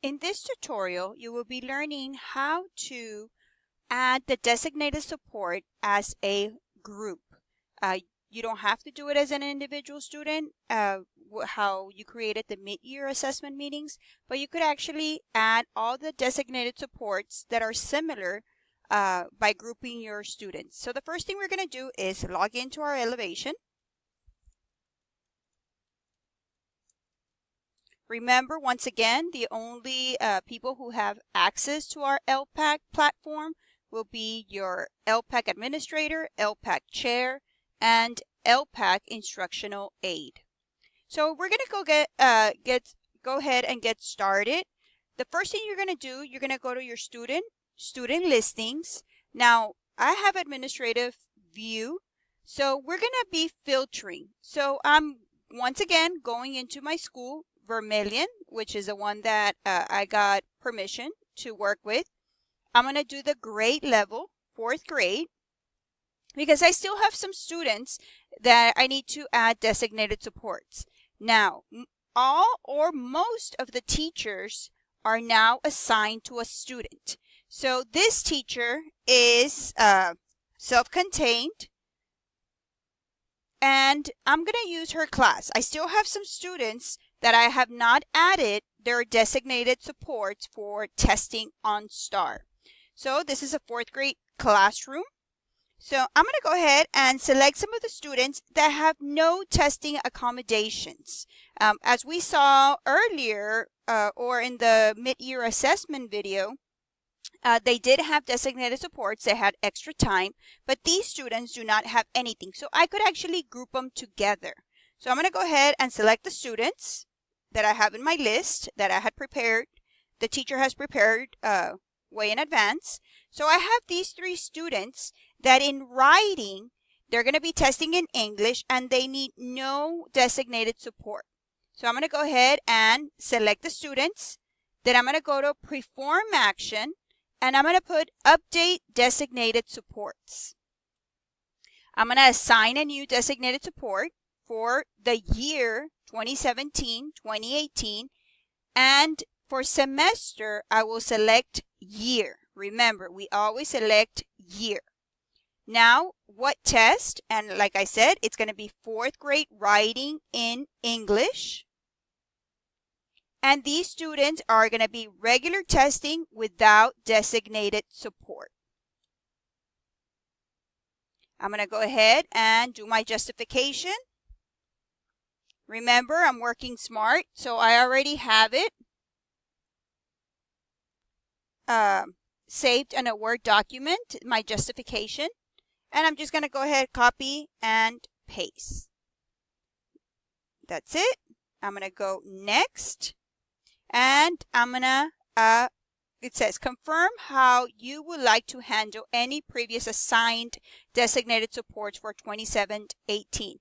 In this tutorial, you will be learning how to add the designated support as a group. You don't have to do it as an individual student, how you created the mid-year assessment meetings, but you could actually add all the designated supports that are similar by grouping your students. So the first thing we're going to do is log into our Ellevation. Remember, once again, the only people who have access to our ElPAC platform will be your ElPAC administrator, ElPAC chair, and ElPAC instructional aide. So we're going to go ahead and get started. The first thing you're going to do, you're going to go to your student listings. Now, I have administrative view, so we're going to be filtering. So I'm once again going into my school, Vermilion, which is the one that I got permission to work with. I'm going to do the grade level, 4th grade, because I still have some students that I need to add designated supports. Now, all or most of the teachers are now assigned to a student. So this teacher is self-contained, and I'm going to use her class. I still have some students that I have not added their designated supports for testing on STAR. So this is a 4th grade classroom. So I'm going to go ahead and select some of the students that have no testing accommodations. As we saw earlier or in the mid-year assessment video, they did have designated supports. They had extra time, but these students do not have anything. So I could actually group them together. So I'm going to go ahead and select the students that I have in my list that I had prepared. The teacher has prepared way in advance. So I have these 3 students that in writing, they're going to be testing in English and they need no designated support. So I'm going to go ahead and select the students. Then I'm going to go to Perform Action and I'm going to put Update Designated Supports. I'm going to assign a new designated support for the year 2017-2018, and for semester, I will select year. Remember, we always select year. Now, what test? And like I said, it's going to be 4th grade writing in English. And these students are going to be regular testing without designated support. I'm going to go ahead and do my justification. Remember, I'm working smart, so I already have it saved in a Word document, my justification. And I'm just going to go ahead, copy and paste. That's it. I'm going to go next. And I'm going to, it says, confirm how you would like to handle any previous assigned designated supports for 2017-18.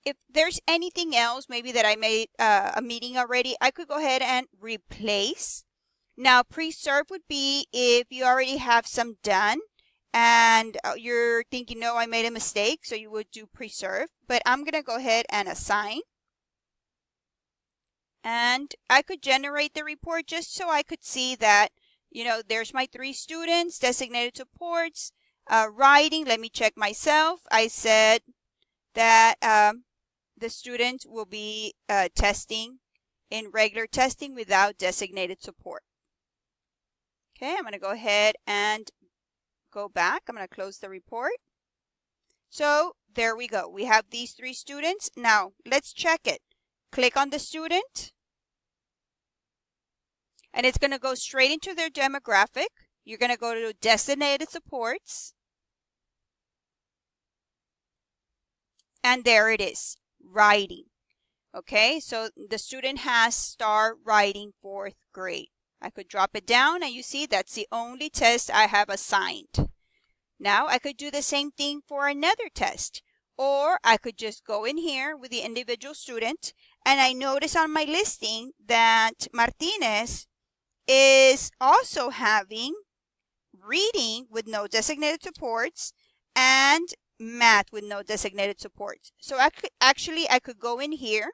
If there's anything else, maybe that I made a meeting already, I could go ahead and replace. Now, preserve would be if you already have some done and you're thinking, no, I made a mistake, so you would do preserve. But I'm going to go ahead and assign. And I could generate the report just so I could see that, you know, there's my 3 students, designated supports, writing. Let me check myself. I said that the student will be testing in regular testing without designated support. Okay, I'm going to go ahead and go back. I'm going to close the report. So there we go. We have these 3 students. Now let's check it. Click on the student. And it's going to go straight into their demographic. You're going to go to designated supports. And there it is, writing. Okay, so the student has STAR writing 4th grade. I could drop it down and you see that's the only test I have assigned. Now I could do the same thing for another test. Or I could just go in here with the individual student, and I notice on my listing that Martinez is also having reading with no designated supports and math with no designated supports. So I could go in here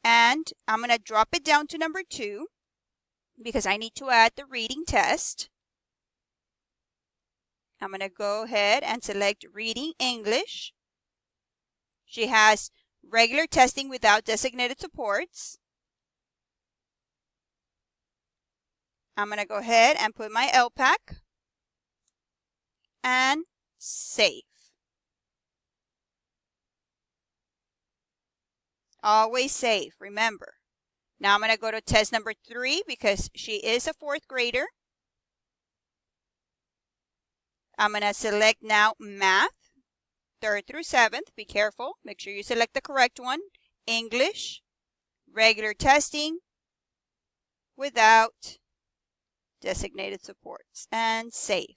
and I'm going to drop it down to number 2. because I need to add the reading test. I'm going to go ahead and select Reading English. She has regular testing without designated supports. I'm going to go ahead and put my ElPAC and save. Always save, remember. Now I'm going to go to test number 3 because she is a 4th grader. I'm going to select now Math, 3rd through 7th. Be careful. Make sure you select the correct one. English, regular testing without designated supports, and save.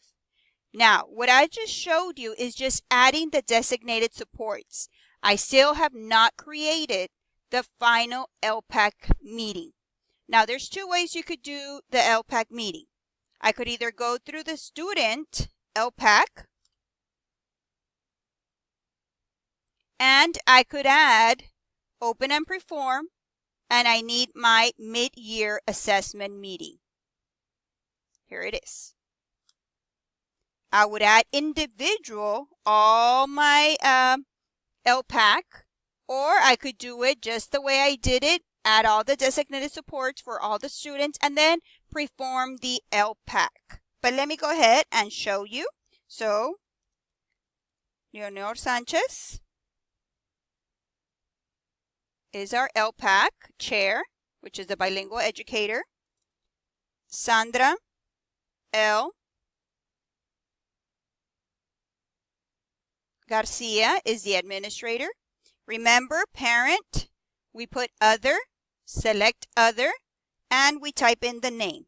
Now, what I just showed you is just adding the designated supports. I still have not created the final ElPAC meeting. Now, there's 2 ways you could do the ElPAC meeting. I could either go through the student ElPAC, and I could add open and perform, and I need my mid-year assessment meeting. Here it is. I would add individual, all my ElPAC, or I could do it just the way I did it, add all the designated supports for all the students, and then perform the ElPAC. But let me go ahead and show you. So, Leonor Sanchez is our ElPAC chair, which is the bilingual educator. Sandra L. Garcia is the administrator. Remember, parent, we put other, select other, and we type in the name.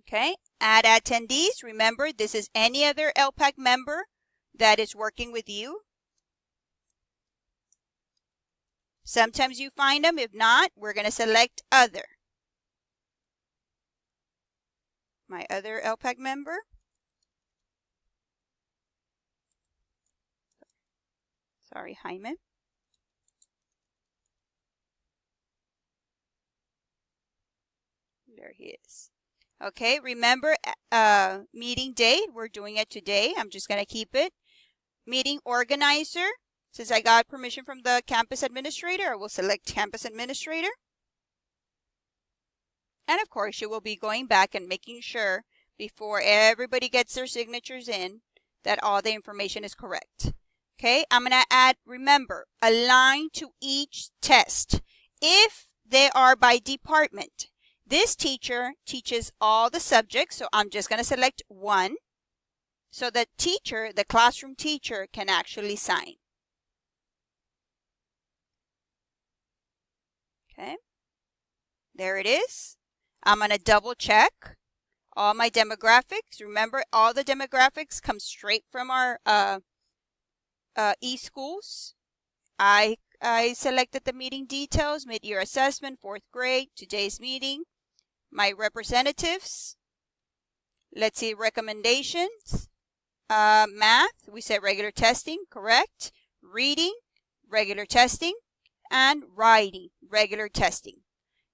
Okay, add attendees. Remember, this is any other ElPAC member that is working with you. Sometimes you find them. If not, we're going to select other. My other ElPAC member. Sorry, Jaime. There he is. Okay, remember meeting date. We're doing it today. I'm just going to keep it. Meeting organizer. Since I got permission from the campus administrator, I will select campus administrator. And of course, you will be going back and making sure before everybody gets their signatures in that all the information is correct. Okay, I'm going to add, remember, a line to each test if they are by department. This teacher teaches all the subjects, so I'm just going to select one so the teacher, the classroom teacher, can actually sign. Okay, there it is. I'm going to double check all my demographics. Remember, all the demographics come straight from our eSchools. I selected the meeting details, mid-year assessment, 4th grade, today's meeting, my representatives. Let's see, recommendations. Math, we said regular testing, correct. Reading, regular testing. And writing, regular testing.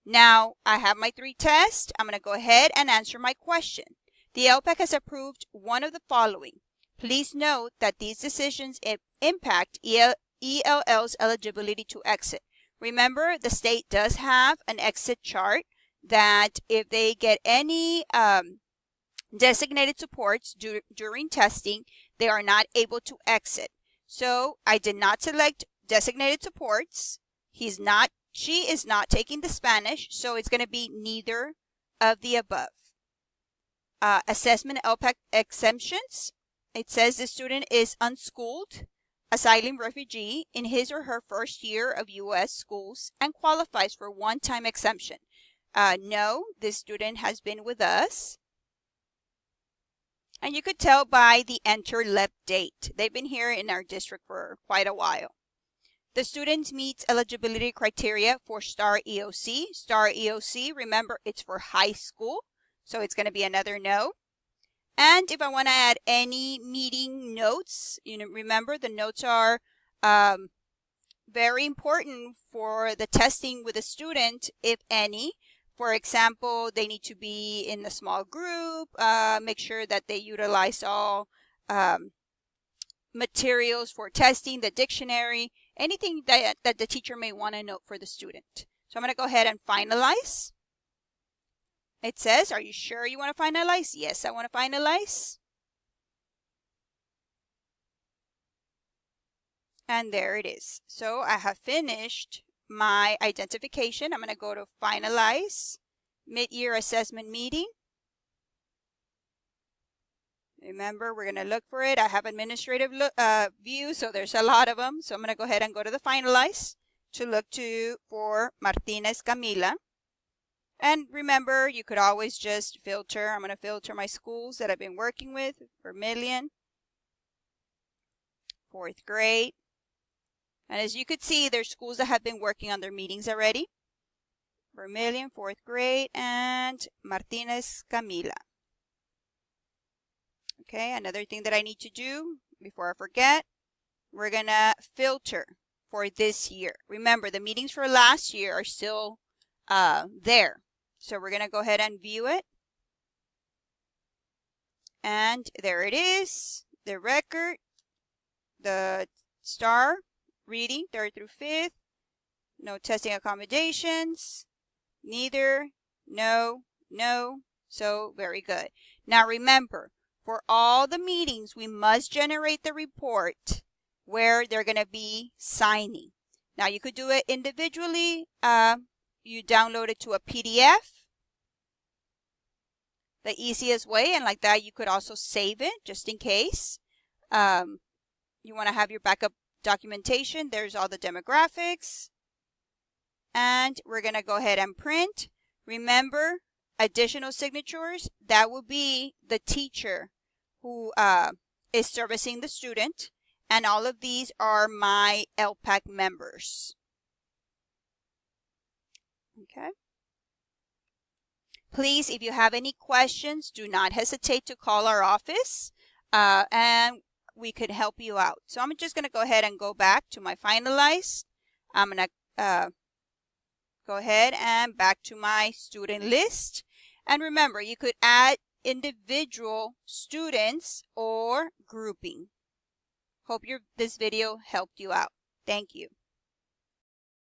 Now, I have my 3 tests. I'm going to go ahead and answer my question. The ElPAC has approved one of the following. Please note that these decisions impact ELL's eligibility to exit. Remember, the state does have an exit chart that if they get any designated supports during testing, they are not able to exit. So I did not select designated supports. She is not taking the Spanish, so it's going to be neither of the above. Assessment ElPAC exemptions. It says the student is unschooled, asylum refugee in his or her first year of U.S. schools and qualifies for one-time exemption. No, this student has been with us. And you could tell by the enter LEP date. They've been here in our district for quite a while. The student meets eligibility criteria for STAR EOC. STAR EOC, remember, it's for high school, so it's going to be another no. And if I want to add any meeting notes, remember the notes are very important for the testing with a student, if any. For example, they need to be in a small group, make sure that they utilize all materials for testing, the dictionary, anything that the teacher may want to note for the student. So I'm going to go ahead and finalize. It says, are you sure you want to finalize? Yes, I want to finalize. And there it is. So I have finished my identification. I'm going to go to finalize, mid-year assessment meeting. Remember, we're going to look for it. I have administrative view, so there's a lot of them. So I'm going to go ahead and go to the finalize to look for Martinez Camila. And remember, you could always just filter. I'm going to filter my schools that I've been working with. Vermilion, 4th grade. And as you could see, there's schools that have been working on their meetings already. Vermilion, 4th grade, and Martinez Camila. Okay, another thing that I need to do before I forget, we're going to filter for this year. Remember, the meetings for last year are still there. So we're going to go ahead and view it. And there it is, the record, the star. Reading, 3rd through 5th, no testing accommodations, neither, no, no, so very good. Now remember, for all the meetings, we must generate the report where they're going to be signing. Now you could do it individually. You download it to a PDF, the easiest way, and like that you could also save it just in case. You want to have your backup documentation. There's all the demographics, and we're going to go ahead and print. Remember, additional signatures, that will be the teacher who is servicing the student, and all of these are my ElPAC members. Okay. Please, if you have any questions, do not hesitate to call our office, and we could help you out. So I'm just going to go ahead and go back to my finalized. I'm going to go ahead and back to my student list. And remember, you could add individual students or grouping. Hope this video helped you out. Thank you.